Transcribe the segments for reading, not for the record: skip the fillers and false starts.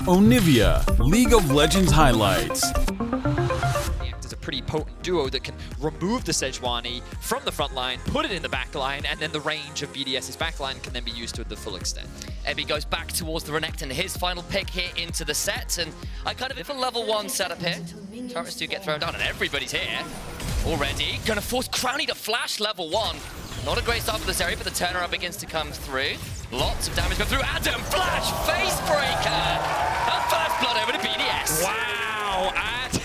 Onivia, League of Legends highlights. Is a pretty potent duo that can remove the Sejuani from the front line, put it in the back line, and then the range of BDS's back line can then be used to the full extent. Ebby goes back towards the Renekton, his final pick here into the set, and I kind of, if a level 1 setup here, turrets do get thrown down, and everybody's here already. Gonna force Crowny to flash level 1. Not a great start for this area, but the turnaround begins to come through. Lots of damage go through. Adam, flash, face breaker! And first blood over to BDS. Wow, Adam!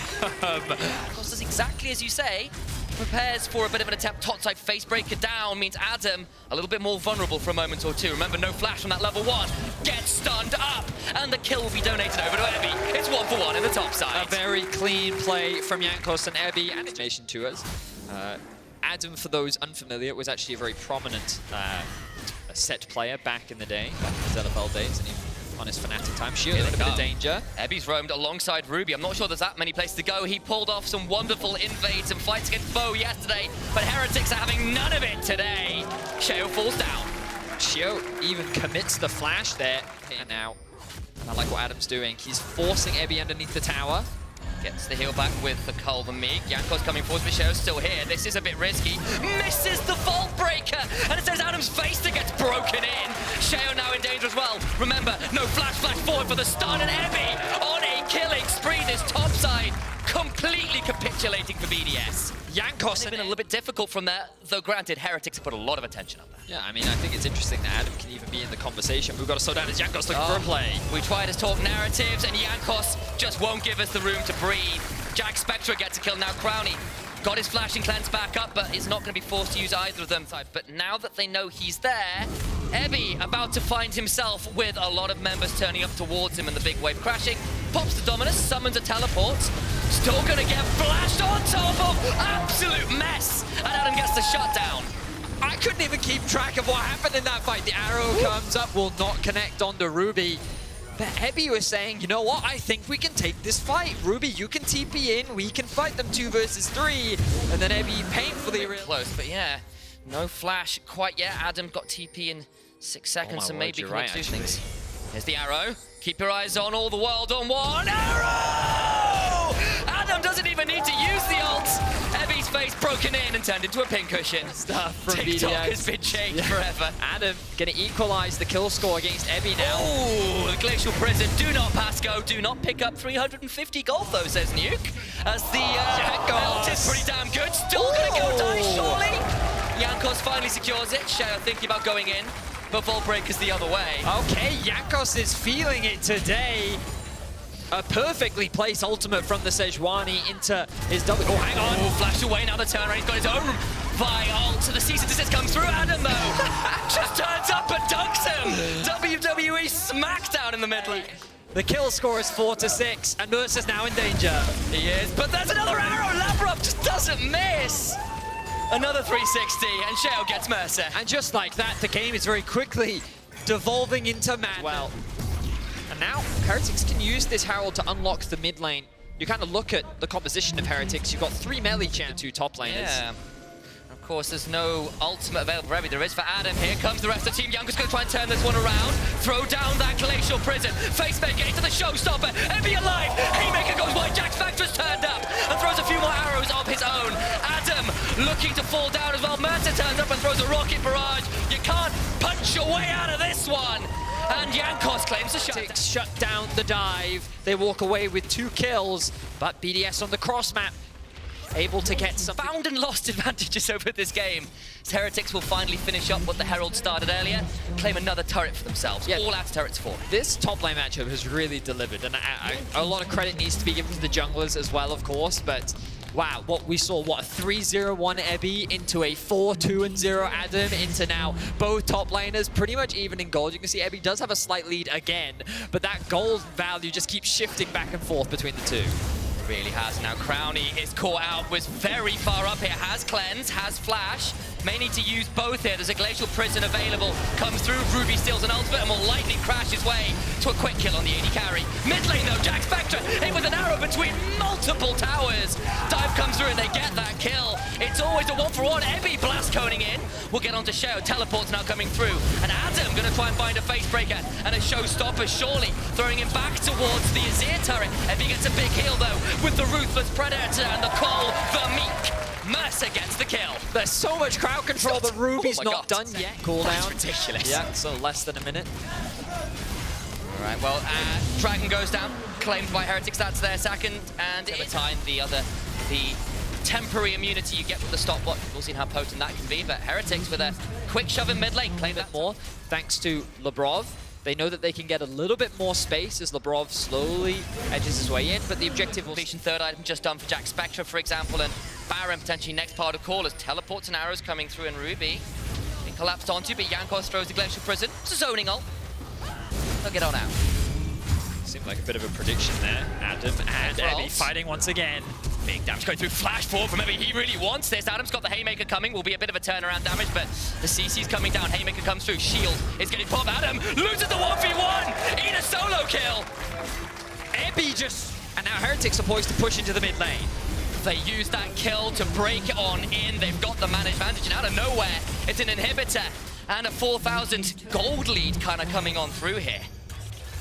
Of course, does exactly as you say. Prepares for a bit of an attempt. Top-side face breaker down means Adam a little bit more vulnerable for a moment or two. Remember, no flash on that level 1. Gets stunned up, and the kill will be donated over to Ebby. It's 1 for 1 in the top side. A very clean play from Jankos and Ebby, and information to us. Adam, for those unfamiliar, was actually a very prominent set player back in the day, back in his LFL days, and even on his Fnatic time. Shio in a bit of danger. Ebby's roamed alongside Ruby. I'm not sure there's that many places to go. He pulled off some wonderful invades and fights against Bo yesterday, but Heretics are having none of it today. Shio falls down. Shio even commits the flash there. And now, I like what Adam's doing. He's forcing Ebby underneath the tower. Gets the heal back with the Cull the Meek. Jankos coming forward, but Shio's still here. This is a bit risky. Misses the Vault Breaker, and it says Adam's face that gets broken in. Shio now in danger as well. Remember, no flash forward for the stun, and Ebby on a killing spree. This top side completely capitulating for BDS. Jankos It's been a little bit difficult from there, though granted, Heretics put a lot of attention up there. Yeah, I mean, I think it's interesting that Adam can even be in the conversation. We've got to slow down as Jankos looking for a play. We try to talk narratives, and Jankos just won't give us the room to breathe. Jack Spectra gets a kill now. Crowny got his flash and cleanse back up, but is not going to be forced to use either of them. But now that they know he's there, Ebby about to find himself with a lot of members turning up towards him and the big wave crashing. Pops the Dominus, summons a teleport. Still going to get flashed on top of absolute mess. And Adam gets the shutdown. I couldn't even keep track of what happened in that fight. The arrow comes up, will not connect onto Ruby. But Ebby was saying, you know what, I think we can take this fight. Ruby, you can TP in, we can fight them 2 versus 3. And then Ebby painfully close, but yeah, no flash quite yet. Adam got TP in 6 seconds, so maybe can do things. Here's the arrow. Keep your eyes on all the world on one. Arrow! Adam doesn't even need to use the ult. Ebby's face broken in and turned into a pincushion. Stuff from TikTok BDS has been changed forever. Adam gonna equalize the kill score against Ebby now. Oh, the Glacial Prison. Do not pass go. Do not pick up 350 gold though, says Nuke. As the ult is pretty damn good. Still gonna go die, surely. Jankos finally secures it. Shao thinking about going in, but Vault Breaker's the other way. Okay, Jankos is feeling it today. A perfectly placed ultimate from the Sejuani into his double. Oh, hang on. Oh, flash away now the turnaround. He's got his own Vi ult. So the cease and desist comes through. Adam, though, just turns up and dunks him. WWE smackdown in the mid lane. The kill score is 4-6, and Mercer's now in danger. He is, but there's another arrow. Labrov just doesn't miss. Another 360, and Shao gets Mercer. And just like that, the game is very quickly devolving into madness. Well, and now Heretics can use this Herald to unlock the mid lane. You kind of look at the composition of Heretics. You've got 3 melee champs, 2 top laners. Yeah. Of course, there's no ultimate available for Ebby. There is for Adam. Here comes the rest of the team. Young's going to try and turn this one around. Throw down that Glacial Prison. Facemaker into the showstopper. Ebby alive. Haymaker goes wide. Jack Spectra's turned up and throws a few more arrows of his own. Adam looking to fall down as well. Mercer turns up and throws a rocket barrage. You can't punch your way out of this one. And Jankos claims the shut down the dive. They walk away with 2 kills, but BDS on the cross map able to get some found and lost advantages over this game. So Heretics will finally finish up what the Herald started earlier, claim another turret for themselves. Yeah. All out turrets for. This top lane matchup has really delivered, and a lot of credit needs to be given to the junglers as well, of course, but wow, what we saw, what, a 3-0-1 Ebby into a 4-2-0 Adam into now both top laners pretty much even in gold. You can see Ebby does have a slight lead again, but that gold value just keeps shifting back and forth between the 2. Really has. Now Crowny is caught out, was very far up here, has cleanse, has flash, may need to use both here. There's a Glacial Prison available, comes through, Ruby steals an ultimate, Adam will lightning crash his way to a quick kill on the AD carry. Mid lane though, Jack Spectre hit with an arrow between multiple towers. Dive comes through and they get that kill. It's always a 1-for-1. Ebby blast coning in. We'll get on to Sheo. Teleport's now coming through. And Adam going to try and find a face breaker and a showstopper, surely throwing him back towards the Azir turret. Ebby gets a big heal though with the Ruthless Predator and the Call, the Meek. Mercer gets the kill. There's so much crowd control, but Ruby's not God. done yet. Cooldown. That's ridiculous. Yeah, so less than a minute. All right, well, Dragon goes down, claimed by Heretics. That's their second, and at the time, the temporary immunity you get with the stopwatch. We've all seen how potent that can be, but Heretics with a quick shove in mid lane, claim that more, thanks to Labrov. They know that they can get a little bit more space as Labrov slowly edges his way in, but the objective will... Completion third item just done for Jack Spectre, for example, and Baron potentially next part of call as teleports and arrows coming through in Ruby. Being collapsed onto, but Jankos throws the Glacial Prison. It's a zoning ult. They'll get on out. Seemed like a bit of a prediction there. Adam and Ebby fighting once again. Big damage going through, flash forward from Ebby. He really wants this. Adam's got the Haymaker coming. Will be a bit of a turnaround damage, but the CC's coming down. Haymaker comes through. Shield is getting popped. Adam loses the 1v1. Eat a solo kill. Ebby just... And now Heretics are poised to push into the mid lane. They use that kill to break on in. They've got the man advantage, and out of nowhere, it's an inhibitor and a 4,000 gold lead kind of coming on through here.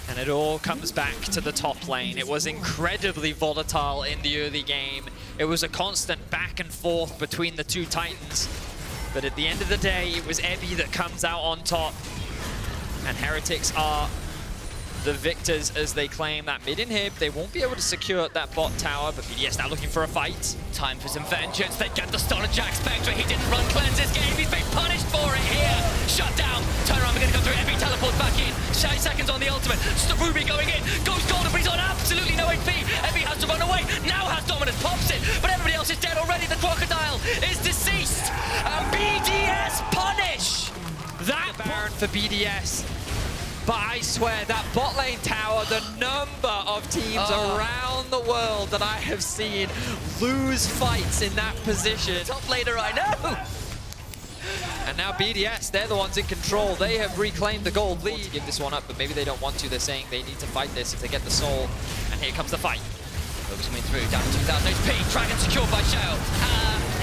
And it all comes back to the top lane. It was incredibly volatile in the early game. It was a constant back and forth between the two Titans. But at the end of the day, it was Ebby that comes out on top. And Heretics are the victors as they claim that mid-inhib. They won't be able to secure that bot tower, but BDS now looking for a fight. Time for some vengeance. They get the stun on Jack Spectre. He didn't run cleanse this game. He's been punished for it here. Shut down. Turn around. We're going to go through. Ebby teleports back in. 6 seconds on the ultimate. Ruby going in. Goes golden, but he's on absolutely no HP. Ebby has to run away. Now has dominance. Pops it. But everybody else is dead already. The crocodile is deceased. And BDS punish. That Baron for BDS. But I swear, that bot lane tower, the number of teams around the world that I have seen lose fights in that position. Top laner, I know. And now BDS, they're the ones in control. They have reclaimed the gold lead. Give this one up, but maybe they don't want to. They're saying they need to fight this if they get the soul. And here comes the fight. Focus coming through, down to 2,000 HP. Dragon secured by Sheo.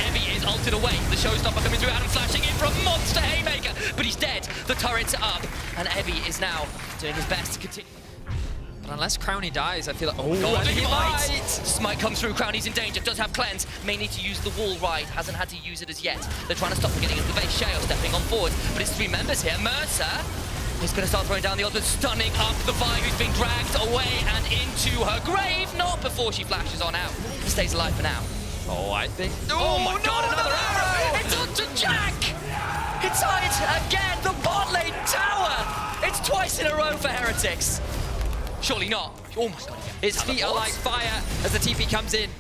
Ebby is ulted away. The showstopper coming through. Adam flashing in for a monster haymaker, but he's dead. The turret's up, and Ebby is now doing his best to continue. But unless Crowny dies, I feel like... Oh, God, he might! Smite comes through. Crowny's in danger. Does have cleanse. May need to use the wall ride. Hasn't had to use it as yet. They're trying to stop him getting into the base. Sheo stepping on forward, but it's 3 members here. Mercer is going to start throwing down the ultimate, stunning up the Vi, who's been dragged away and into her grave. Not before she flashes on out. Stays alive for now. Oh, I think... Oh my God, another arrow! It's onto Jack! It's it again, the bot lane tower! It's twice in a row for Heretics. Surely not. Oh my God. His feet are like fire as the TP comes in.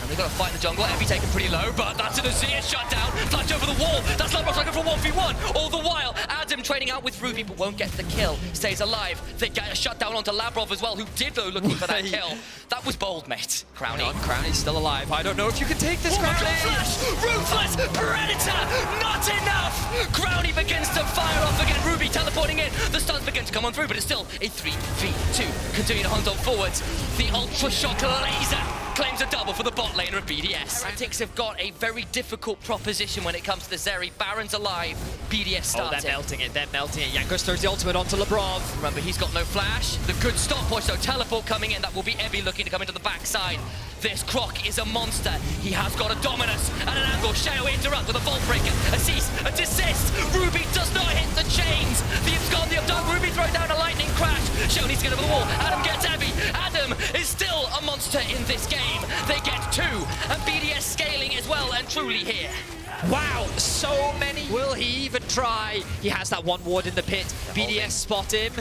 And they've got to fight the jungle. Ebby taken pretty low, but that's an Azir shutdown. Flash over the wall. That's Labrov looking for 1v1. All the while, Adam trading out with Ruby, but won't get the kill. Stays alive. They get a shutdown onto Labrov as well, who did though looking for that kill. That was bold, mate. Crowny. Crowny's still alive. I don't know if you can take this, Crowny. Flash! Ruthless Predator! Not enough! Crowny begins to fire off again. Ruby teleporting in. The stuns begin to come on through, but it's still a 3v2. Continuing to hunt on forwards. The Ultra Shock Laser claims a double for the bot laner of BDS. Heretics have got a very difficult proposition when it comes to the Zeri. Baron's alive. BDS starting. Oh, they're melting it. They're melting it. Jankos throws the ultimate onto Labrov. Remember, he's got no flash. The good stopwatch, though. Teleport coming in. That will be Ebby looking to come into the backside. This Croc is a monster. He has got a dominus and an angle. Sheo interrupt with a Vault Breaker. A cease, a desist. Ruby does not hit the chains. The abscond, the abduct. Ruby throwing down a lightning crash. Sheo needs to get over the wall. Adam gets Ebby. Adam is still a monster in this game. They get 2, and BDS scaling as well and truly here. Wow, so many. Will he even try? He has that one ward in the pit. BDS spot him.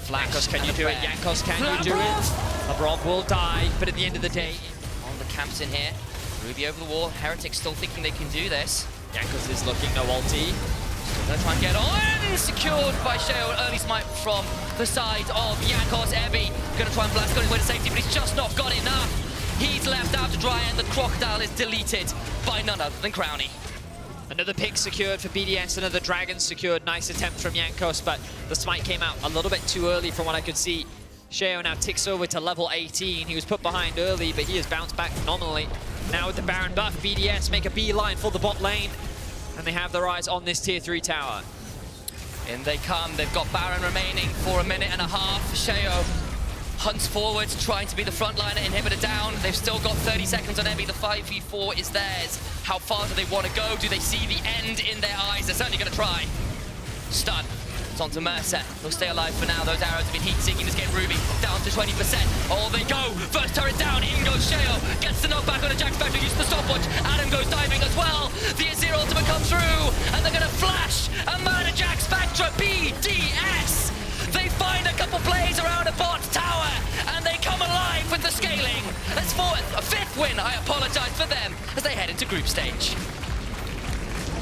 Jankos, can you do it? Jankos, can you do it? Labrov will die, but at the end of the day... On the camps in here. Ruby over the wall. Heretics still thinking they can do this. Jankos is looking, no ulti. Still gonna try and get on. Secured by Sheo. Early smite from the side of Jankos. Ebby gonna try and blast on his way to safety, but he's just not got enough. He's left out to dry, and the crocodile is deleted by none other than Crowny. Another pick secured for BDS, another dragon secured. Nice attempt from Jankos, but the smite came out a little bit too early from what I could see. Sheo now ticks over to level 18. He was put behind early, but he has bounced back phenomenally. Now with the Baron buff, BDS make a beeline for the bot lane, and they have their eyes on this tier 3 tower. In they come. They've got Baron remaining for a minute and a half. Sheo hunts forward, trying to be the frontliner, inhibitor down. They've still got 30 seconds on Ebi. The 5v4 is theirs. How far do they want to go? Do they see the end in their eyes? They're certainly going to try. Stun. It's on to Mercer. They'll stay alive for now. Those arrows have been heat-seeking this game. Ruby down to 20%. Oh, they go. First turret down. In goes Sheo. Gets the knockback on a Jack Spectre. Uses the stopwatch. Adam goes diving as well. The Azir ultimate comes through. And they're going to flash a murder Jack Spectre. BDS. They find a couple plays around a bot tower. And they come alive with the scaling. That's a fifth win. I apologize for them as they head into group stage.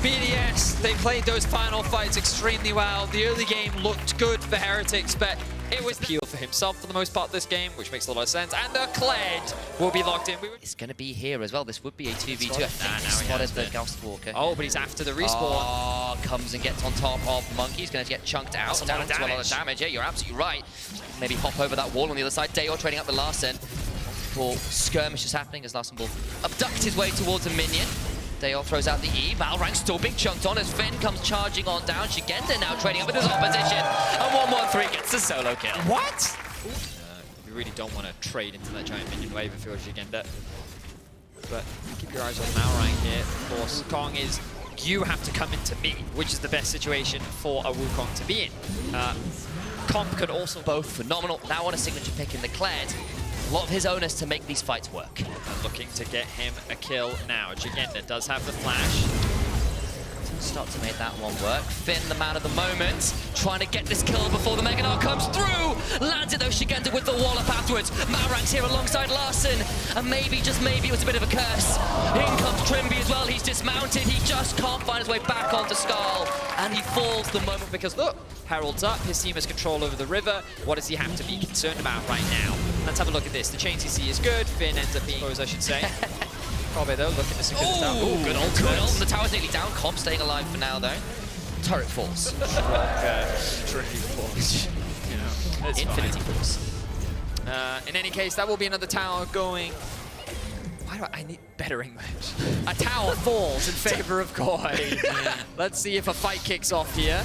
BDS, they played those final fights extremely well. The early game looked good for Heretics, but it was appeal for himself for the most part this game, which makes a lot of sense. And the Kled will be locked in. It's going to be here as well. This would be a 2v2. I think he spotted the Ghost Walker. Oh, but he's after the respawn. Oh, comes and gets on top of Monkey. He's going to get chunked out. Down to a lot of damage. Yeah, you're absolutely right. Maybe hop over that wall on the other side. Dayor trading up with Larson. Multiple skirmishes happening as Larson will abduct his way towards a minion. Dayor throws out the E. Malrang still being chunked on as Finn comes charging on down. Shigenda now trading up with his opposition. And 1-1-3 gets the solo kill. What? You really don't want to trade into that giant minion wave if you're Shigenda. But keep your eyes on Malrang here. Of course, Kong is, you have to come into me, which is the best situation for a Wukong to be in. Comp could also... Both phenomenal. Now on a signature pick in the Kled. A lot of his onus to make these fights work. Looking to get him a kill now. Jigenda does have the flash. Start to make that one work. Finn, the man of the moment, trying to get this kill before the Mega Gnar comes through. Lands it though, Shigenda with the wallop afterwards. Malrang's here alongside Larson. And maybe, just maybe, it was a bit of a curse. In comes Trimby as well. He's dismounted. He just can't find his way back onto Skull. And he falls the moment because, look, Herald's up. His team has control over the river. What does he have to be concerned about right now? Let's have a look at this. The chain CC is good. Finn ends up being exposed, I should say. Kobe though, looking to secure the tower. Ooh, good ult. Good ult. The tower's nearly down. Comp staying alive for now though. Turret falls. Tricky falls. You know, Infinity falls. In any case, that will be another tower going. Why do I need better English? A tower falls in favor of Koi. Let's see if a fight kicks off here.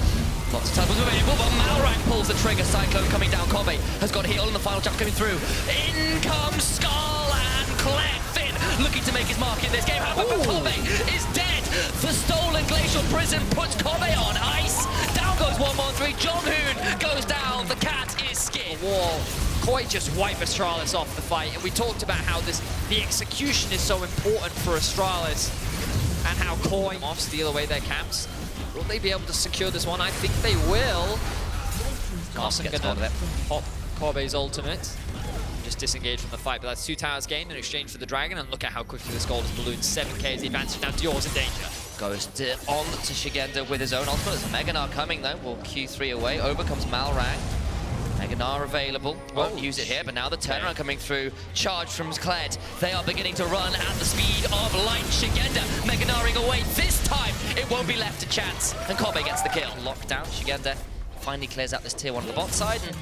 Lots of tackles available, but Malrang pulls the trigger. Cyclone coming down. Kobe has got a heal and the final jump coming through. In comes Skull and Kled. Finn looking to make his mark in this game. However, Kobe is dead. The stolen glacial prison puts Kobe on ice. Down goes 1-1-3. Jonghoon goes down. The cat is skinned. Wall. Koi just wiped Astralis off the fight, and we talked about how the execution is so important for Astralis, and how Koi off steal away their camps. Will they be able to secure this one? I think they will. Carson gonna pop Kobe's ultimate. Just disengage from the fight, but that's 2 towers gained in exchange for the dragon, and look at how quickly this gold is ballooned. 7k is the advantage. Now Dior's in danger. Goes on to Shigenda with his own ultimate. There's a Mega Gnar coming though. Will Q3 away. Over comes Malrang. Mega Gnar available. Won't use it here, but now the turnaround coming through. Charge from Kled. They are beginning to run at the speed of light. Shigenda Mega Gnaring away. This time, it won't be left to chance. And Kobe gets the kill. Lockdown. Shigenda finally clears out this tier 1 on the bot side. And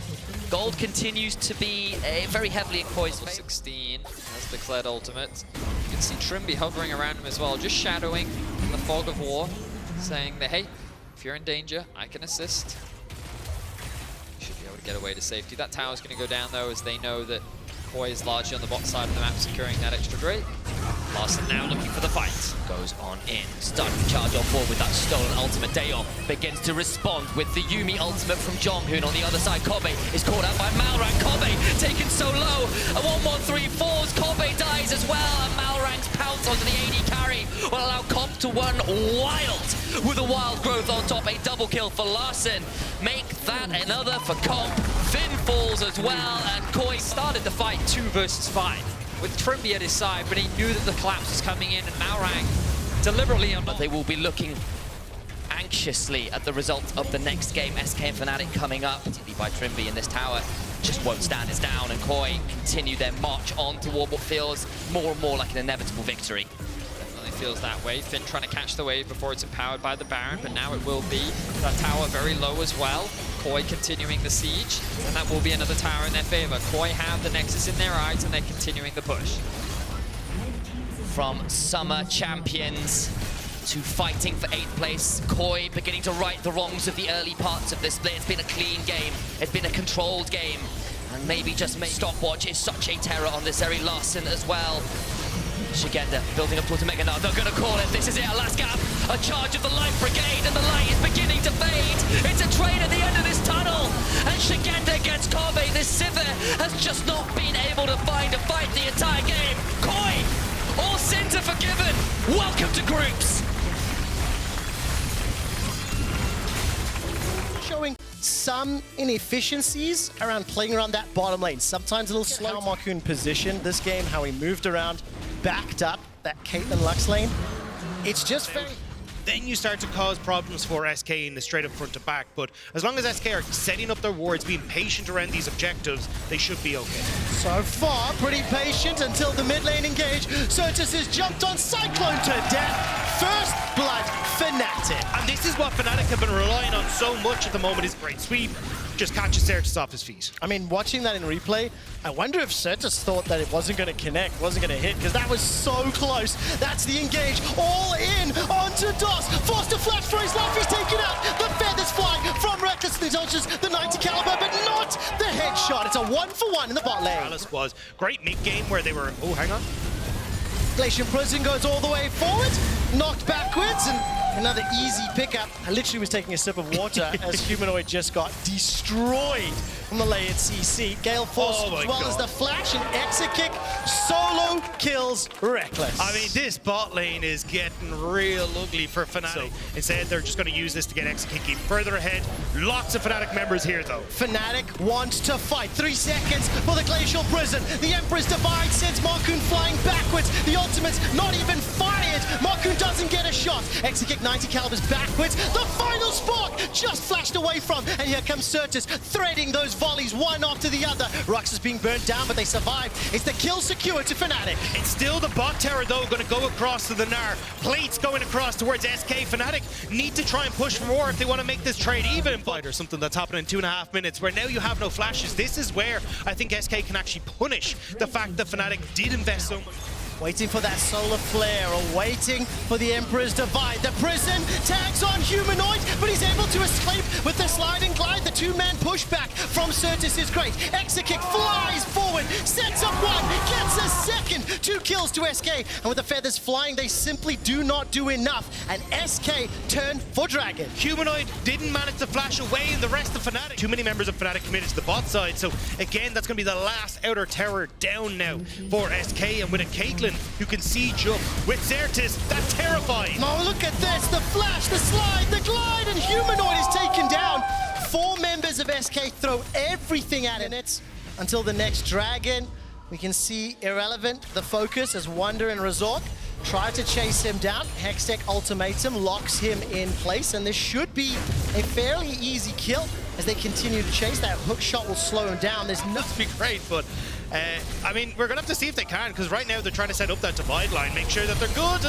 gold continues to be very heavily in Koi's favor. 16 as the Kled ultimate. You can see Trimby hovering around him as well, just shadowing in the fog of war, saying that, hey, if you're in danger, I can assist. Should be able to get away to safety. That tower's going to go down though, as they know that Koi is largely on the bot side of the map, securing that extra Drake. Larson now looking for the fight. Goes on in. Starting to charge on forward with that stolen ultimate. Dayor begins to respond with the Yuumi ultimate from Jonghoon on the other side. Kobe is caught out by Malrang. Kobe taken so low. A 1-1-3 falls. Kobe dies as well. And Malrang's pounce onto the AD carry will allow Comp to run wild with a wild growth on top. A double kill for Larson. Make that another for Comp. Finn falls as well. And Koi started the fight 2 versus 5. With Trimby at his side, but he knew that the collapse was coming in, and Malrang deliberately on. But they will be looking anxiously at the result of the next game. SK and Fnatic coming up, particularly by Trimby in this tower. Just won't stand us down, and Koi continue their march on toward what feels more and more like an inevitable victory. Definitely feels that way. Finn trying to catch the wave before it's empowered by the Baron, but now it will be. That tower very low as well. Koi continuing the siege, and that will be another tower in their favor. Koi have the Nexus in their eyes, and they're continuing the push. From summer champions to fighting for 8th place, Koi beginning to right the wrongs of the early parts of this split. It's been a clean game, it's been a controlled game, and maybe just stopwatch is such a terror on this very Larson as well. Shigenda building up towards a Mega. They're going to call it. This is it, a last gap. A charge of the Light Brigade, and the light is beginning to fade. It's a train at the end of this tunnel, and Shigenda gets Kobe. This Sivir has just not been able to find a fight the entire game. Koi, all sins are forgiven. Welcome to groups. Showing some inefficiencies around playing around that bottom lane. Sometimes a little slow. How Marcoon positioned this game, how he moved around, backed up that Caitlyn Lux lane. It's just very... Then you start to cause problems for SK in the straight up front to back, but as long as SK are setting up their wards, being patient around these objectives, they should be okay. So far, pretty patient until the mid lane engage. Certus has jumped on Cyclone to death. First blood, Fnatic. And this is what Fnatic have been relying on so much at the moment, is great sweep. Just catches Certus off his feet. I mean, watching that in replay, I wonder if Certus thought that it wasn't going to connect, wasn't going to hit, because that was so close. That's the engage, all in onto DOS. Forced to flash for his life, he's taken out. The feathers flying from Reckless, the dodges the 90 caliber, but not the headshot. It's a 1-for-1 in the bot lane. Astralis was great mid-game where they were, oh, hang on. Glacial Prison goes all the way forward, knocked backwards, and another easy pickup. I literally was taking a sip of water as Humanoid just got destroyed from the layered CC. Gale Force as well as the flash and exit kick. Solo kills Reckless. I mean, this bot lane is getting real ugly for Fnatic. So instead, they're just going to use this to get exit kick even further ahead. Lots of Fnatic members here, though. Fnatic wants to fight. 3 seconds for the Glacial Prison. The Emperor's Divide sends Marcoon flying backwards. The ultimate's not even fired. Marcoon doesn't get a shot. Exit kick 90 calibers backwards. The final spark just flashed away from. And here comes Certus threading those volleys one after the other. Rux is being burnt down, but they survive. It's the kill secure to Fnatic. It's still the bot tower, though, going to go across to the Gnar. Plates going across towards SK. Fnatic need to try and push for more if they want to make this trade even. Fight or something that's happening in 2.5 minutes, where now you have no flashes. This is where I think SK can actually punish the fact that Fnatic did invest so much. Waiting for that solar flare, or waiting for the Emperor's Divide. The Prison tags on Humanoid, but he's able to escape with the slide and glide. The 2-man pushback from Certus is great. Exit kick flies forward, sets up one, gets a second. 2 kills to SK, and with the feathers flying, they simply do not do enough. And SK turn for Dragon. Humanoid didn't manage to flash away, and the rest of Fnatic. Too many members of Fnatic committed to the bot side, so again, that's going to be the last outer tower down now for SK, and with a Caitlyn who can siege up with Certus, that's terrifying. Oh, look at this, the flash, the slide, the glide, and Humanoid is taken down. 4 members of SK throw everything at it until the next Dragon. We can see Irrelevant, the focus, as Wonder and Razork try to chase him down. Hextech Ultimatum locks him in place, and this should be a fairly easy kill as they continue to chase. That hook shot will slow him down. There's nothing. Be great, but I mean, we're gonna have to see if they can, because right now they're trying to set up that divide line, make sure that they're good.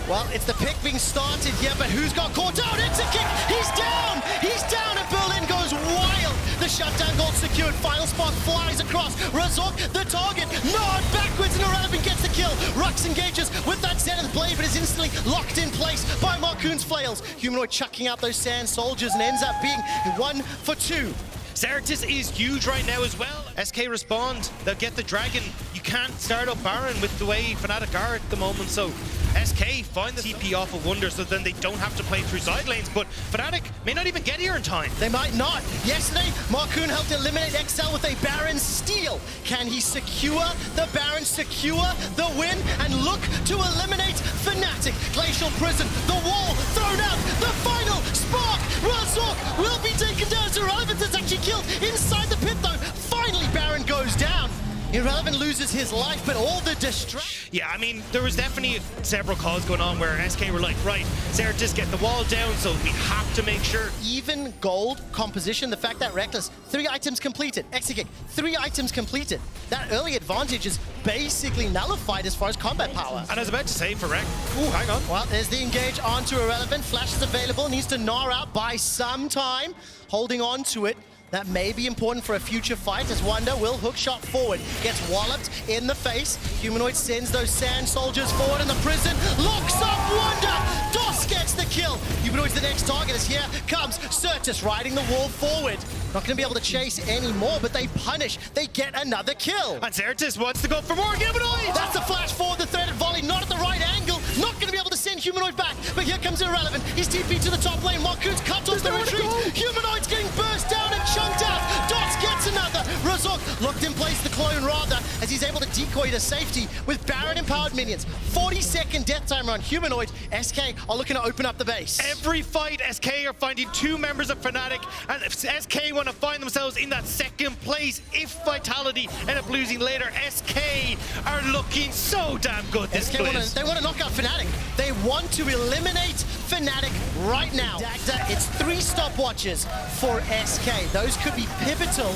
Well, it's the pick being started here, but who's got caught out? It's a kick. He's down. He's down, and Berlin goes wild. The shutdown goal secured. Final spot flies across. Razork, the target, nod backwards, and Irrelevant gets the kill. Rux engages with that Zenith Blade, but is instantly locked in place by Marcoon's flails. Humanoid chucking out those Sand Soldiers and ends up being 1 for 2. Certus is huge right now as well. SK respond, they'll get the Dragon. You can't start up Baron with the way Fnatic are at the moment, so SK find the TP off of Wonder so then they don't have to play through side lanes, but Fnatic may not even get here in time. They might not. Yesterday, Marcoon helped eliminate XL with a Baron steal. Can he secure the Baron, secure the win, and look to eliminate Fnatic? Glacial Prison, the wall thrown out, the final spark. Razork will be taken down. Irrelevant is actually killed inside the pit though. Finally, Baron goes down. Irrelevant loses his life, but all the distraction. Yeah, I mean, there was definitely several calls going on where SK were like, right, Sarah, just get the wall down, so we have to make sure. Even gold composition, the fact that Reckless, 3 items completed. Execute, 3 items completed. That early advantage is basically nullified as far as combat power. And I was about to say for Rec, ooh, hang on. Well, there's the engage onto Irrelevant. Flash is available, needs to gnaw out by some time. Holding on to it. That may be important for a future fight as Wonder will hook shot forward. Gets walloped in the face. Humanoid sends those sand soldiers forward in the prison. Locks up Wonder! Dos gets the kill. Humanoid's the next target as here comes Certus riding the wall forward. Not going to be able to chase anymore, but they punish. They get another kill. And Certus wants to go for more Humanoid! That's the flash forward, the threaded volley, not at the right angle. Not going to be able to send Humanoid back, but here comes Irrelevant. He's TP to the top lane. Marcoon's cut off the retreat. Humanoid's getting burst down and chunked out. Dots gets another. Razok locked in place the clone rather as he's able to decoy to safety with Baron empowered minions. 40-second death timer on Humanoid. SK are looking to open up the base. Every fight, SK are finding 2 members of Fnatic, and if SK want to find themselves in that second place, if Vitality end up losing later, SK are looking so damn good this SK they want to knock out Fnatic. They want to eliminate Fnatic right now. Dagda, it's 3 stopwatches for SK. Those could be pivotal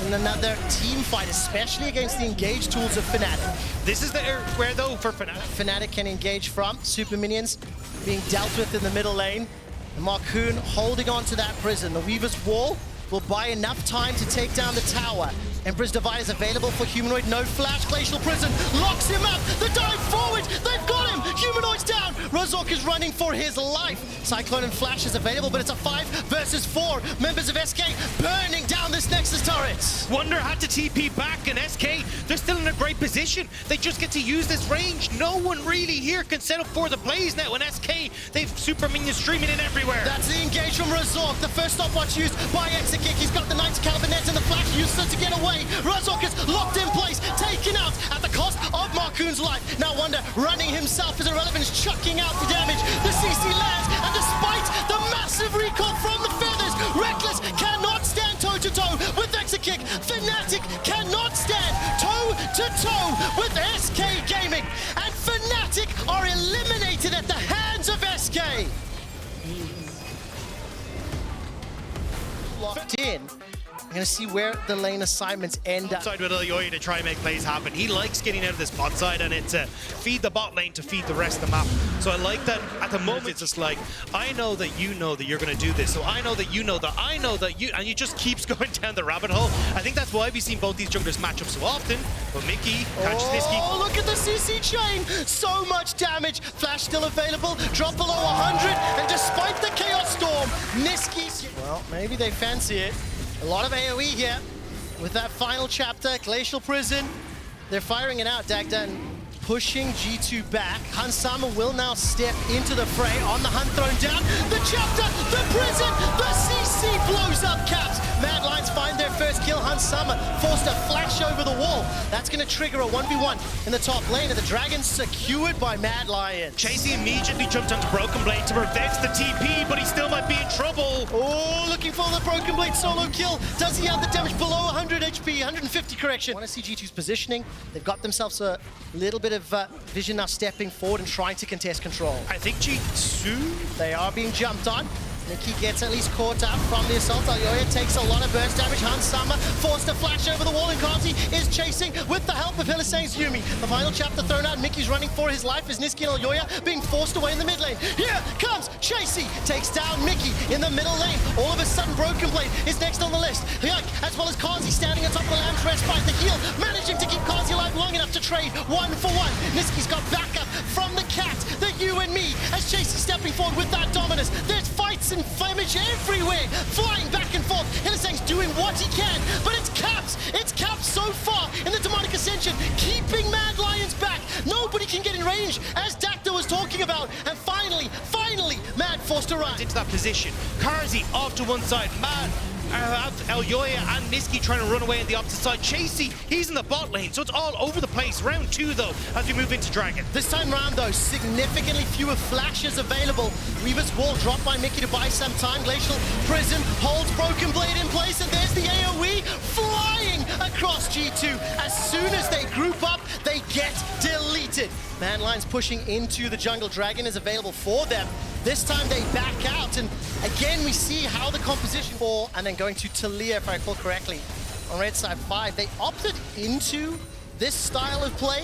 in another team fight, especially against the engage tools of Fnatic. This is the where though for Fnatic. Fnatic can engage from super minions being dealt with in the middle lane. And Marcoon holding on to that prison. The Weaver's Wall will buy enough time to take down the tower. Emperor's Divide is available for Humanoid. No flash. Glacial Prison locks him up. The dive forward. They've got him. Humanoid's down. Razok is running for his life. Cyclone and Flash is available, but it's a 5 versus 4. Members of SK burning down this Nexus turret. Wonder had to TP back, and SK, they're still in a great position. They just get to use this range. No one really here can set up for the plays now. And SK, they've super minions streaming in everywhere. That's the engage from Razok. The first stopwatch used by Exekick. He's got the 90 caliber net and the Flash used to get away. Razok is locked in place, taken out at the cost of Marcoon's life. Now Wonder running himself as Irrelevant is chucking out the damage. The CC lands, and despite the massive recall from the feathers, Reckless cannot stand toe-to-toe with Exekick. Fnatic cannot stand toe-to-toe with SK Gaming. And Fnatic are eliminated at the hands of SK. Locked in. We're going to see where the lane assignments end up. Side with Elyoya to try and make plays happen. He likes getting out of this bot side, and it's feed the bot lane to feed the rest of the map. So I like that at the moment it's just like, I know that you know that you're going to do this, so I know that you know that I know that you, and it just keeps going down the rabbit hole. I think that's why we've seen both these junglers match up so often, but Mickey catches Niski. Oh, look at the CC chain! So much damage. Flash still available, drop below 100, and despite the Chaos Storm, Niski's... Well, maybe they fancy it. A lot of AoE here with that final chapter, Glacial Prison. They're firing it out, Dagda, and pushing G2 back. Hansama will now step into the fray on the hunt thrown down. The chapter, the prison, the CC blows up Caps. Mad Lions find their first kill. Hansama forced a flash over the wall. That's going to trigger a 1v1 in the top lane, and the Dragon's secured by Mad Lions. Chasey immediately jumped onto Broken Blade to prevent the TP, but he still might be in trouble. Oh, looking for the Broken Blade solo kill. Does he have the damage below 100 HP, 150 correction? Want to see G2's positioning. They've got themselves a little bit of vision now stepping forward and trying to contest control. I think G2... They are being jumped on. Nicky gets at least caught up from the assault. Elyoya takes a lot of burst damage. Hansama forced to flash over the wall, and Kazi is chasing with the help of Hylissang's Yumi. The final chapter thrown out. Mickey's running for his life as Niski and Elyoya being forced away in the mid lane. Here comes Chasey, takes down Mickey in the middle lane. All of a sudden, Broken Blade is next on the list. Hyuk, as well as Kazi standing on top of the Lamb's Respite. The heal, managing to keep Kazi alive long enough to trade 1-for-1. Niski's got backup from the cat, the you and me, as Chasey stepping forward with that dominance. There's fights and flamage everywhere, flying back and forth. Hylissang's doing what he can, but it's Caps. It's Caps so far in the Demonic Ascension, keeping Mad Lions back. Nobody can get in range, as Dacta was talking about. And finally, Mad forced to run into that position. Karzi off to one side. Mad Elyoya and Niski trying to run away on the opposite side. Chasey, he's in the bot lane, so it's all over the place. Round 2 though, as we move into Dragon. This time round though, significantly fewer flashes available. Weaver's Wall dropped by Mickey to buy some time. Glacial Prison holds Broken Blade in place, and there's the AoE flying across G2. As soon as they group up, they get deleted. Manlines pushing into the jungle. Dragon is available for them. This time they back out, and again we see how the composition for, and then going to Talia, if I recall correctly, on red side 5. They opted into this style of play,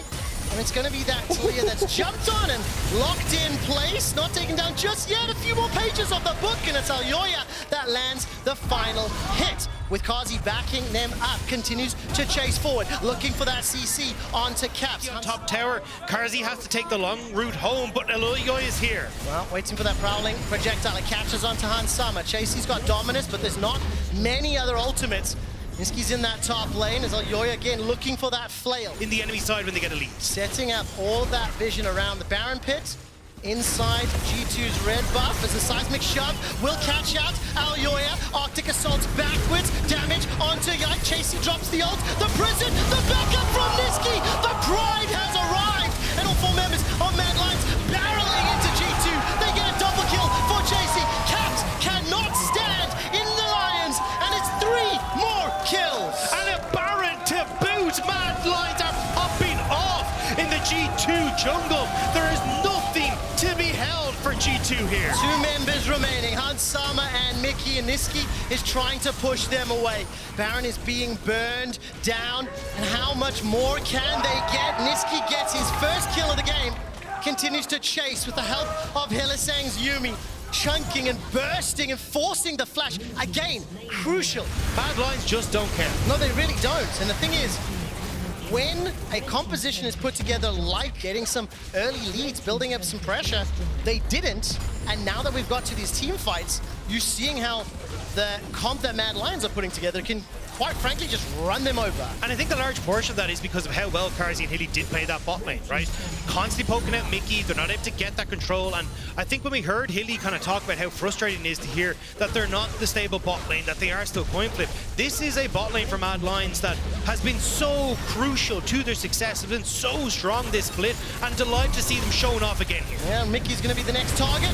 and it's going to be that Talia that's jumped on and locked in place, not taken down just yet. A few more pages of the book, and it's Alyoya that lands the final hit. With Kazi backing them up, continues to chase forward, looking for that CC onto Caps. On top tower, Kazi has to take the long route home, but Alyoya is here. Well, waiting for that prowling projectile. It catches onto Hansama. Chasey's got Dominus, but there's not many other ultimates. Niski's in that top lane as Alyoya again looking for that flail. In the enemy side when they get a lead. Setting up all of that vision around the Baron pit. Inside G2's red buff as the seismic shove will catch out Alyoya. Arctic assaults backwards, damage onto Yike. Chasey drops the ult. The prison, the backup from Niski. The pride has arrived, and all 4 members of Mad Lions barreling into G2. They get a double kill for Chasey. Caps cannot stand in the Lions, and it's 3 more kills. And a Baron to boot. Mad Lions are popping off in the G2 jungle. There is nothing to be held for G2 here. 2 members remaining. Hansama and Mickey, and Niski is trying to push them away. Baron is being burned down, and how much more can they get? Niski gets his first kill of the game, continues to chase with the help of Hylissang's Yuumi, chunking and bursting and forcing the flash. Again, crucial. Mad Lions just don't care. No, they really don't. And the thing is, when a composition is put together like getting some early leads, building up some pressure, they didn't. And now that we've got to these team fights, you're seeing how the comp that Mad Lions are putting together can quite frankly just run them over. And I think a large portion of that is because of how well Kazi and Hilly did play that bot lane, right? Constantly poking at Mickey, they're not able to get that control, and I think when we heard Hilly kind of talk about how frustrating it is to hear that they're not the stable bot lane, that they are still coin flip, this is a bot lane for Mad Lions that has been so crucial to their success, has been so strong this split, and delighted to see them showing off again here. Yeah, Mickey's going to be the next target.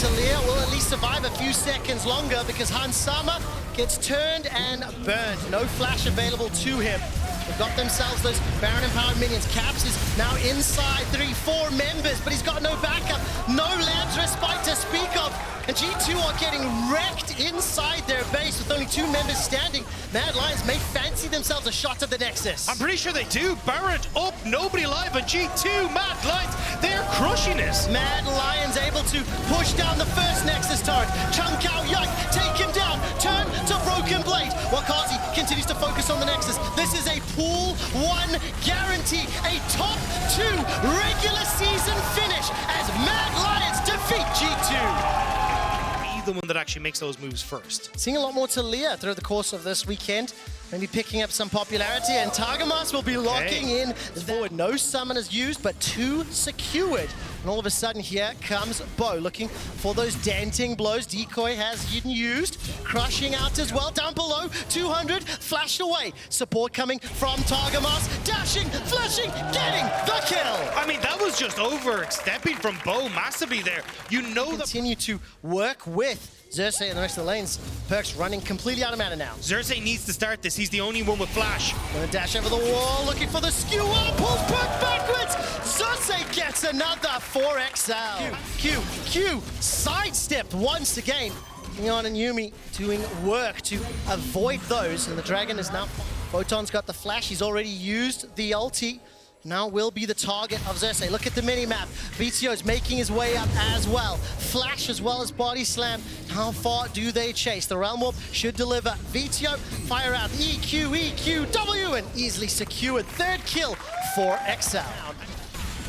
Talia will at least survive a few seconds longer because Hansama gets turned and burned. No flash available to him. They've got themselves those Baron empowered minions. Caps is now inside 3-4 members, but he's got no backup, no Lamb's respite to speak of. And G2 are getting wrecked inside their base with only 2 members standing. Mad Lions may fancy themselves a shot at the Nexus. I'm pretty sure they do. Baron up, nobody alive, and G2, Mad Lions, they're crushing this. Mad Lions able to push down the first Nexus turret. Chunk out Yike, take him down, turn to Broken Blade. While Kazi continues to focus on the Nexus. This is a pool 1 guarantee, a top 2 regular season finish as Mad Lions defeat G2. The one that actually makes those moves first. Seeing a lot more Talia through the course of this weekend, maybe picking up some popularity, and Targamas will be locking in forward. No summoners used, but 2 secured. And all of a sudden here comes Bo, looking for those denting blows. Decoy has been used, crushing out as well. Down below, 200, flashed away. Support coming from Targamas, dashing, flashing, getting the kill. I mean, that was just overstepping from Bo massively there. You know that continue to work with Xerxes and the rest of the lanes. Perks running completely out of mana now. Xerxes needs to start this. He's the only one with flash. Gonna dash over the wall, looking for the skewer, pulls Perk backwards. Xerxes gets another 4XL. Q, sidestepped once again. Neon and Yuumi doing work to avoid those, and the Dragon is now... Photon's got the flash, he's already used the ulti. Now will be the target of Xerxes. Look at the mini-map. VTO's making his way up as well. Flash as well as Body Slam. How far do they chase? The Realm Warp should deliver. VTO, fire out EQ, W, and easily secured. 3rd kill for XL.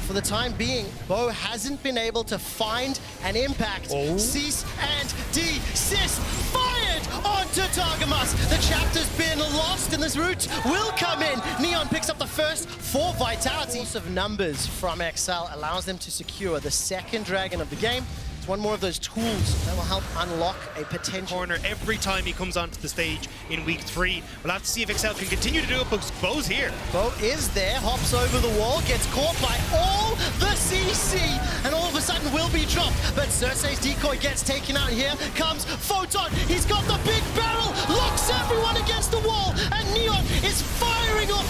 For the time being, Bo hasn't been able to find an impact. Cease and desist. Fired onto Targamas. The chapter's been lost, and this route will come in. Neon picks up the first for Vitality. Use of numbers from XL allows them to secure the 2nd dragon of the game. It's one more of those tools that will help unlock a potential corner every time he comes onto the stage in week 3. We'll have to see if XL can continue to do it, but Bo's here. Bo is there, hops over the wall, gets caught by all the CC, and all of a sudden will be dropped. But Xerxes' decoy gets taken out. Here comes Photon. He's got the big barrel, locks everyone against the wall, and Neon is firing off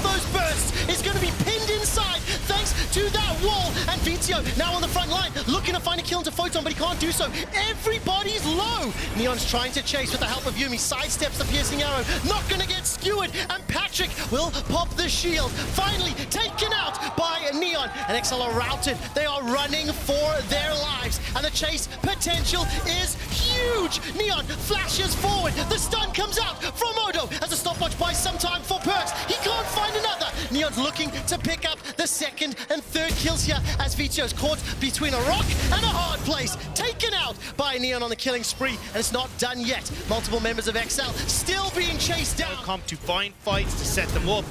looking to find a kill into Photon, but he can't do so. Everybody's low. Neon's trying to chase with the help of Yuumi. Sidesteps the piercing arrow. Not gonna get skewered. And Patrick will pop the shield. Finally taken out by Neon. And XL are routed. They are running for their lives. And the chase potential is huge. Neon flashes forward. The stun comes out from Odo as a stopwatch buys some time for Perks. He can't find another. Neon's looking to pick up the second and third kills here as Vito's caught between a rock and a hard place. Taken out by Neon on the killing spree, and it's not done yet. Multiple members of XL still being chased down. Come to find fights to set them up.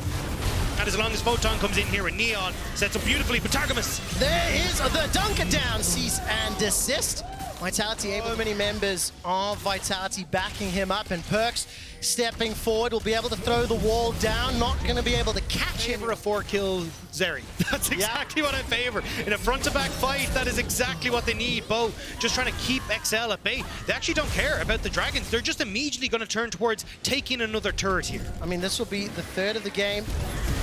And as long as Photon comes in here and Neon sets up beautifully, but Targamas. There is the dunker down, cease and desist. Vitality, so many members of Vitality backing him up, and Perks stepping forward will be able to throw the wall down, not going to be able to catch him. For a 4-kill Zeri. That's exactly what I favor. In a front-to-back fight, that is exactly what they need. Bo just trying to keep XL at bay. They actually don't care about the Dragons. They're just immediately going to turn towards taking another turret here. I mean, this will be the third of the game.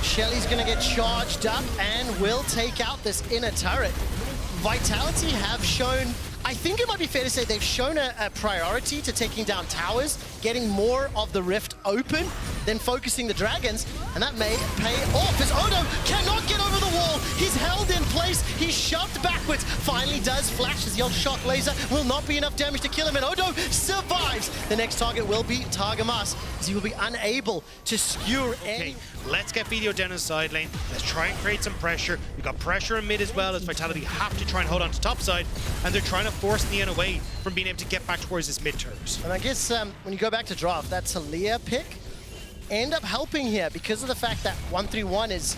Shelly's going to get charged up and will take out this inner turret. Vitality have shown, I think it might be fair to say they've shown a priority to taking down towers, getting more of the rift open, then focusing the Dragons, and that may pay off as Odo cannot get over the wall. He's held in place, he's shoved backwards, finally does flash as the old shock laser will not be enough damage to kill him, and Odo survives. The next target will be Targamas, as he will be unable to skewer any. Let's get Video down in the side lane. Let's try and create some pressure. We've got pressure in mid as well, as Vitality have to try and hold on to top side, and they're trying to force Neon away from being able to get back towards this mid turret. And I guess when you go back to draft, that Talia pick end up helping here because of the fact that 131 is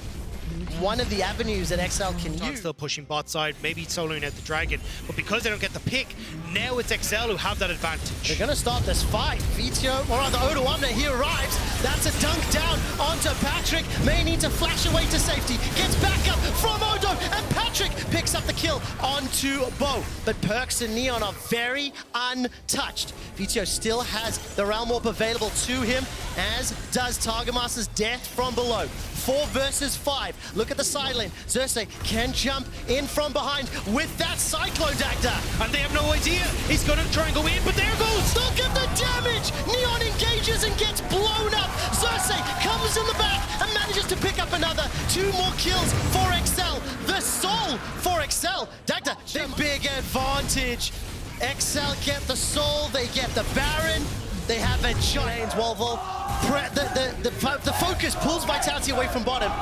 one of the avenues that XL can use. Still pushing bot side, maybe soloing out the Dragon, but because they don't get the pick, now it's XL who have that advantage. They're gonna start this fight. Vito, or rather Odo Omne, he arrives. That's a dunk down onto Patrick. May need to flash away to safety. Gets back up from Odo, and Patrick picks up the kill onto Bo. But Perks and Neon are very untouched. Vito still has the Realm Warp available to him, as does Targamas' death from below. 4 versus 5. Look at the side lane. Xerxes can jump in from behind with that Cyclone Dagda. And they have no idea. He's going to try and go in, but there goes. Look at the damage. Neon engages and gets blown up. Xerxes comes in the back and manages to pick up another. 2 more kills for XL. The soul for XL. Dagda, the big advantage. XL get the soul. They get the Baron. They have a giant Wolvel. The focus pulls Vitality away from bottom.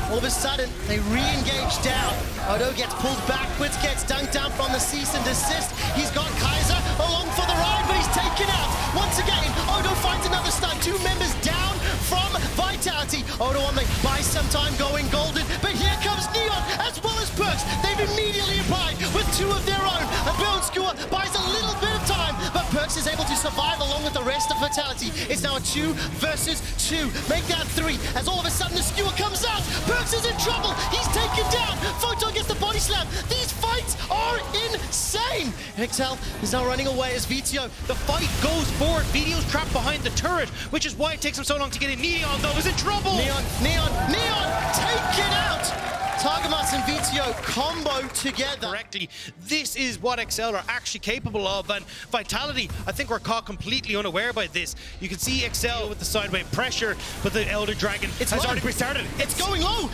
All of a sudden, they re-engage down. Odo gets pulled backwards, gets dunked down from the cease and desist. He's got Kaiser along for the ride, but he's taken out. Once again, Odo finds another stun. 2 members down from Vitality. Odo on the buy some time going golden, but here comes Neon as well as Perks. They've immediately applied with 2 of their own. A Bone Skewer buys a little bit of time, but Perks is able to survive along with the rest of Vitality. It's now a 2 versus 2. Make that 3 as all of a sudden the Skewer comes out. Perks is in trouble. He's taken down. Photon gets the body slam. These fights are insane. XL is now running away as Vito. The fight goes forward. Vito's trapped behind the turret, which is why it takes him so long to get in. Neon, though, is in trouble. Neon, take it out. Targamas and Vito combo together. Correctly. This is what XL are actually capable of, and Vitality, I think we're caught completely unaware by this. You can see XL with the sideway pressure, but the Elder Dragon has already restarted. It's going low,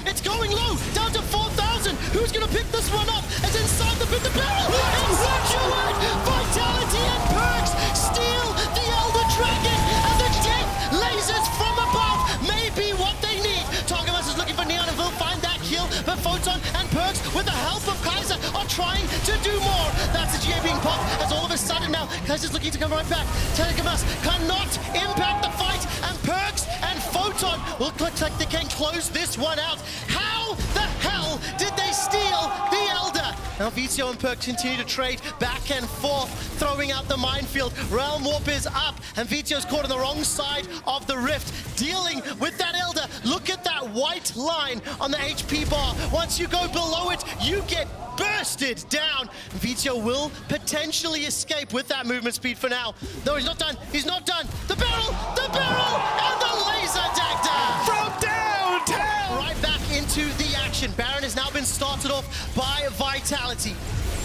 down to 4,000. Who's gonna pick this one up? As inside the barrel, it's such a word. Vitality and Perks steal the Elder Dragon, and the death lasers from above may be what they need. Targamas is looking for Neon and will find that kill, but Photon and Perks, with the help of Kaiser, are trying to do more. That's the GA being popped, as all of a sudden now, Kaiser's looking to come right back. Targamas cannot impact the fight, and Perks and Photon will look like they can close this one out. How the hell did they steal the Elder? Now Vito and Perks continue to trade back and forth, throwing out the minefield. Realm Warp is up, and Vito's caught on the wrong side of the rift, dealing with that Elder. Look at that white line on the HP bar. Once you go below it, you get bursted down. Vito will potentially escape with that movement speed for now. No, he's not done. He's not done. The barrel, and the laser Dagda. From downtown! Right back into the action. Baron has now been started off by Vitality.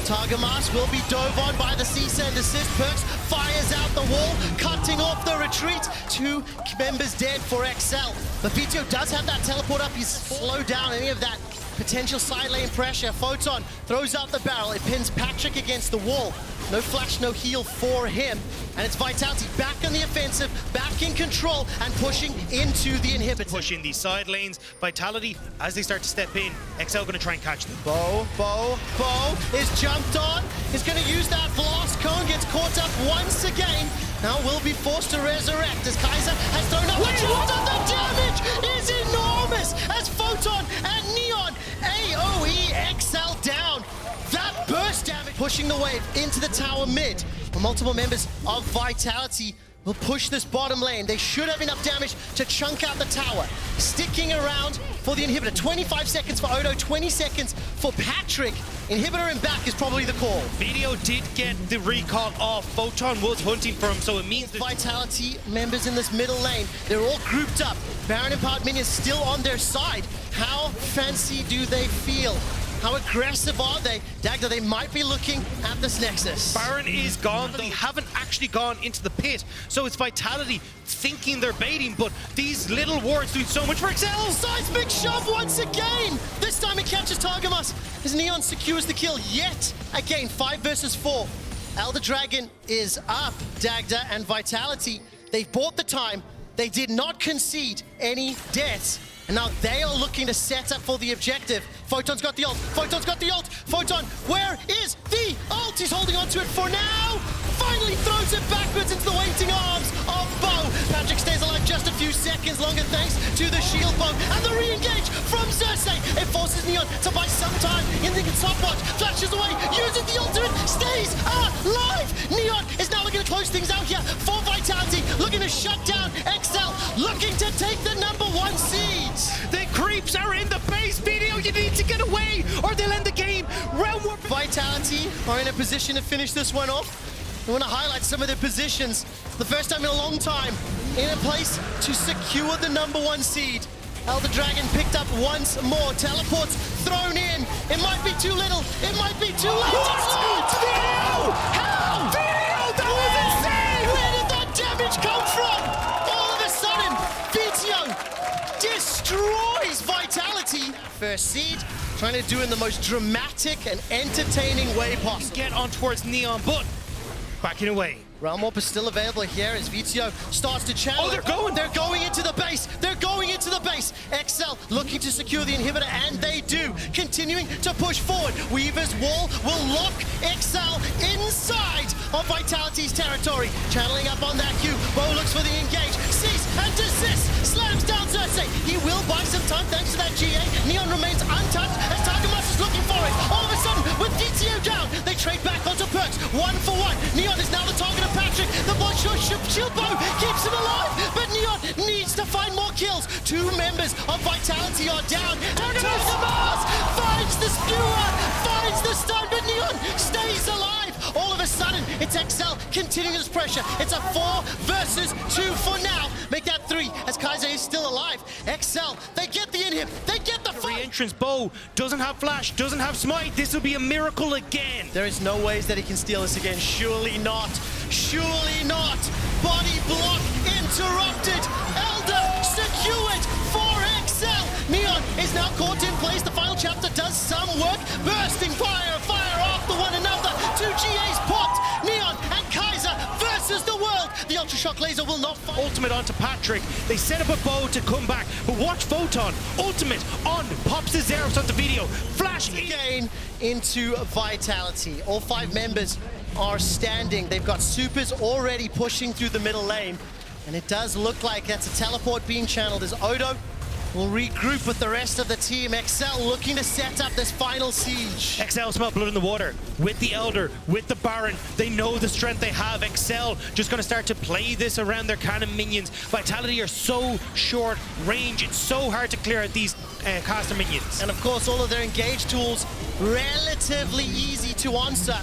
Targamas will be dove on by the cease and desist. Perks fires out the wall, cutting off the retreat. 2 members dead for XL. But Vito does have that teleport up. He's slowed down any of that potential side lane pressure. Photon throws out the barrel. It pins Patrick against the wall. No flash, no heal for him. And it's Vitality back on the offensive, back in control, and pushing into the inhibitor. Pushing these side lanes. Vitality, as they start to step in, XL going to try and catch them. Bo is jumped on. He's going to use that blast cone, gets caught up once again. Now will be forced to resurrect as Kaiser has thrown up the shot, and the damage is enormous as Photon and Neon AoE XL down. That burst damage pushing the wave into the tower mid. The multiple members of Vitality will push this bottom lane. They should have enough damage to chunk out the tower. Sticking around for the inhibitor. 25 seconds for Odo, 20 seconds for Patrick. Inhibitor and back is probably the call. Video did get the recall off. Photon was hunting for him, so it means that Vitality members in this middle lane, they're all grouped up. Baron and Part minions still on their side. How fancy do they feel? How aggressive are they? Dagda, they might be looking at this Nexus. Baron is gone. They haven't actually gone into the pit, so it's Vitality thinking they're baiting, but these little wards do so much for XL. Seismic shove once again! This time it catches Targamas as Neon secures the kill yet again. 5 versus 4. Elder Dragon is up. Dagda and Vitality, they've bought the time. They did not concede any deaths. And now they are looking to set up for the objective. Photon's got the ult. Photon's got the ult. Photon, where is the ult? He's holding on to it for now. Finally throws it backwards into the waiting arms of Bo. Patrick stays alive just a few seconds longer thanks to the shield bomb. And the re-engage from Cersei. It forces Neon to buy some time in the stopwatch. Flashes away, uses the ultimate, stays alive. Neon is now looking to close things out here for Vitality. Looking to shut down XL. Looking to take the #1 seed. The creeps are in the base. Video, you need to get away or they'll end the game. Round one. Vitality are in a position to finish this one off. I want to highlight some of their positions. The first time in a long time in a place to secure the #1 seed. Elder Dragon picked up once more. Teleports thrown in. It might be too little. It might be too late. What? Video! How? Video! That was insane! Where did that damage come from? All of a sudden, Vito destroys Vitality. First seed, trying to do it in the most dramatic and entertaining way possible. Get on towards Neon, but backing away. Realm Warp is still available here as Vizio starts to channel. Oh, they're going! They're going into the base! They're going into the base! XL looking to secure the inhibitor, and they do. Continuing to push forward. Weaver's wall will lock XL inside of Vitality's territory. Channeling up on that Q. Bo looks for the engage. Cease and desist! Slams down Cersei. He will buy some time thanks to that GA. Neon remains untouched as Targamas is looking for it. All of a sudden, with Vizio down, they trade back onto Perks. 1-for-1. Neon is now the target of Patrick. The blood short shield bow keeps him alive, but Neon needs to find more kills. 2 members of Vitality are down. Targamas finds the skewer, finds the stun, but Neon stays alive. All of a sudden, it's XL continuing his pressure. It's a 4 versus 2 for now. Make that 3 as Kaiser is still alive. XL, they get the inhib, they get the fight. Re-entrance. Bo doesn't have flash, doesn't have smite. This will be a miracle again. There is no ways that he can steal this again. Surely not. Surely not. Body block interrupted. Elder secured for XL. Neon is now caught in place. The final chapter does some work. Bursting fire after one another. 2 GAs popped. Neon and Kaiser versus the world. The Ultra Shock Laser will not fight. Ultimate onto Patrick. They set up a Bo to come back, but watch Photon. Ultimate on. Pops the Xerox onto Video. Flash Again into Vitality. All 5 members are standing. They've got supers already pushing through the middle lane. And it does look like that's a teleport being channeled as Odo will regroup with the rest of the team. XL looking to set up this final siege. XL smell blood in the water. With the Elder, with the Baron, they know the strength they have. XL just going to start to play this around their cannon minions. Vitality are so short range. It's so hard to clear out these caster minions. And of course, all of their engage tools relatively easy to answer.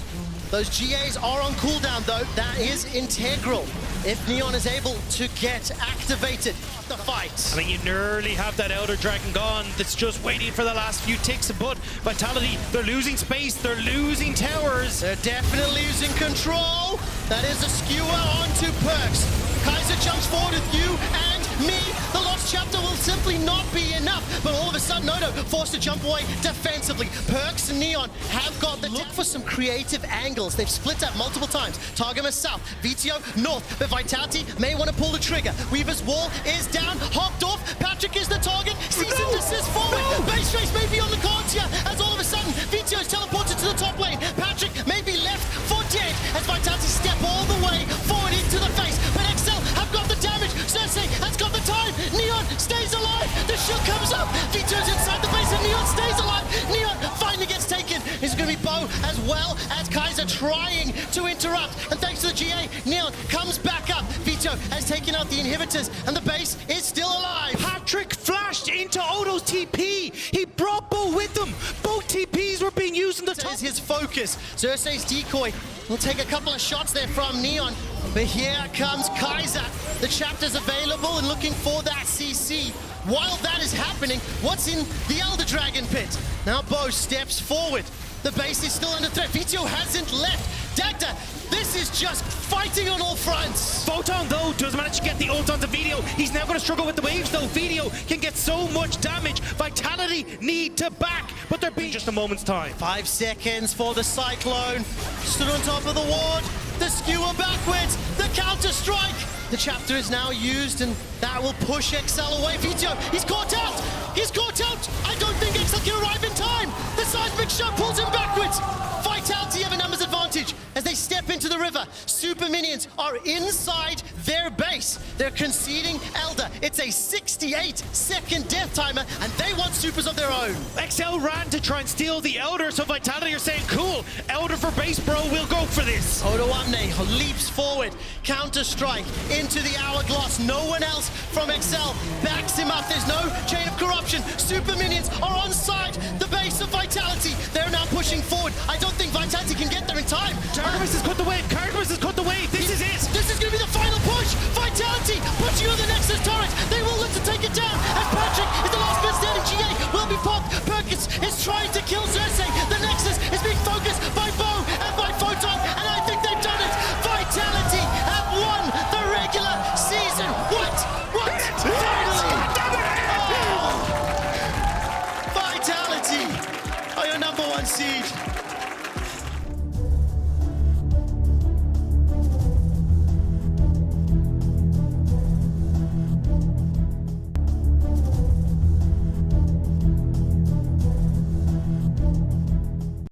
Those GAs are on cooldown though. That is integral. if Neon is able to get activated the fight. I mean, you nearly have that Elder Dragon gone that's just waiting for the last few ticks, but Vitality, they're losing space, they're losing towers. They're definitely losing control. That is a skewer onto Perks. Kaiser jumps forward with you and me. The Lost Chapter will simply not be enough, but all of a sudden, Nodo forced to jump away defensively. Perks and Neon have got the look for some creative angles. They've split up multiple times. Targum is south, VTO north, but Vitality may want to pull the trigger. Weaver's wall is down, hopped off. Patrick is the target. Cease and desist forward. Base race may be on the cards here, as all of a sudden, VTO is teleported to the top lane. Patrick may be left for dead as Vitality step all the way forward into the face. But XL have got the damage. Cersei has got the time. Neon stays alive. The shield comes up. VTO's inside the base and Neon stays alive. Neon finally gets taken. It's going to be Bo as well as Kaiser trying to interrupt. And thanks to the GA, Neon comes back up. Vito has taken out the inhibitors and the base is still alive. Patrick flashed into Odo's TP. He brought Bo with him. Both TPs were being used in the top. That is his focus. Cersei's decoy will take a couple of shots there from Neon. But here comes Kaiser. The chapter's available and looking for that CC. While that is happening, what's in the Elder Dragon pit? Now Bo steps forward. The base is still under threat. Vito hasn't left. Dagda, this is just fighting on all fronts. Photon, though, does manage to get the ult onto Video. He's now going to struggle with the waves, though. Video can get so much damage. Vitality need to back, but they're being just a moment's time. 5 seconds for the Cyclone. Stood on top of the ward. The skewer backwards. The counter strike. The chapter is now used, and that will push XL away. Vito, he's caught out. He's caught out. I don't think XL can arrive in time. The seismic shot pulls him backwards. Vitality have a numbers advantage as they step into the river. Super minions are inside their base. They're conceding Elder. It's a 68-second death timer, and they want supers of their own. XL ran to try and steal the Elder, so Vitality are saying, cool, Elder for base, bro, we'll go for this. Odoamne leaps forward, counter-strike into the hourglass. No one else from XL backs him up. There's no chain of corruption. Super minions are on side the base of Vitality. They're now pushing forward. I don't think Vitality can get there in time. Targus has cut the wave. Targus has cut the wave. This is it. This is going to be the final push. Vitality pushing on the Nexus turret. They will look to take it down as Patrick is the last man standing. GA will be popped. Perkins is trying to kill Cersei. The Nexus is being focused by Bo and by Photon, and I think they've done it. Vitality have won the regular season. What? Finally! Oh! Vitality are your #1 seed.